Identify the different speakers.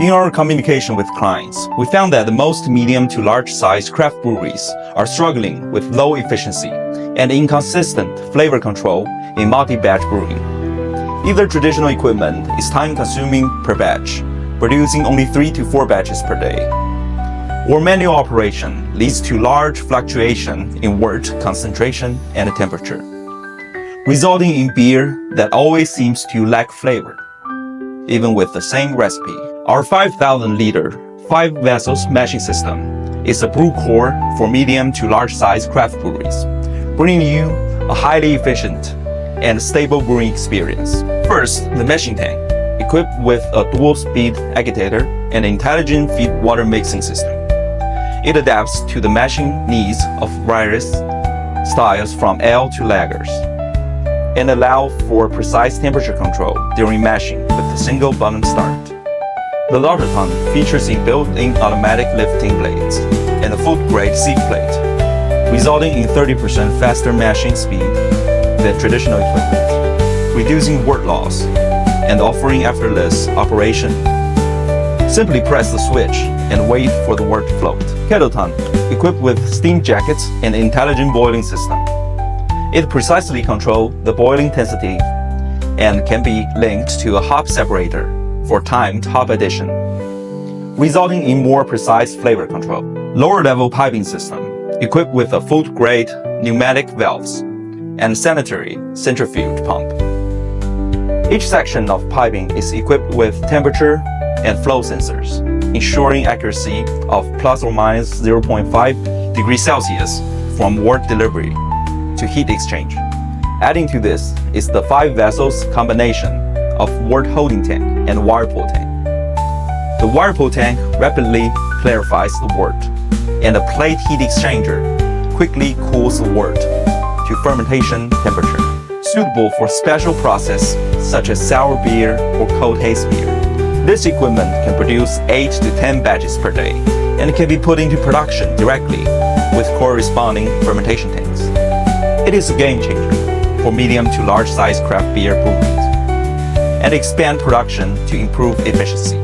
Speaker 1: In our communication with clients, we found that the most medium to large-sized craft breweries are struggling with low efficiency and inconsistent flavor control in multi-batch brewing. Either traditional equipment is time-consuming per batch, producing only 3 to 4 batches per day, or manual operation leads to large fluctuation in wort concentration and temperature, resulting in beer that always seems to lack flavor, even with the same recipe. Our 5,000-liter 5-vessels mashing system is a brew core for medium to large-size craft breweries, bringing you a highly efficient and stable brewing experience. First, the mashing tank, equipped with a dual-speed agitator and intelligent feed water mixing system. It adapts to the mashing needs of various styles from ale to lagers, and allows for precise temperature control during mashing with a single button start. The larger tank features built-in automatic lifting blades and a food-grade seat plate, resulting in 30% faster mashing speed than traditional equipment, reducing wort loss and offering effortless operation. Simply press the switch and wait for the wort to float. Kettle tank, equipped with steam jackets and intelligent boiling system. It precisely controls the boiling intensity and can be linked to a hop separator for timed hop addition, resulting in more precise flavor control. Lower-level piping system, equipped with a food-grade pneumatic valves and sanitary centrifugal pump. Each section of piping is equipped with temperature and flow sensors, ensuring accuracy of plus or minus 0.5 degrees Celsius from wort delivery to heat exchange. Adding to this is the 5 vessels combination of wort holding tank and whirlpool tank. The whirlpool tank rapidly clarifies the wort, and a plate heat exchanger quickly cools the wort to fermentation temperature, suitable for special process such as sour beer or cold haze beer. This equipment can produce 8 to 10 batches per day and can be put into production directly with corresponding fermentation tanks. It is a game changer for medium to large size craft beer breweries and expand production to improve efficiency.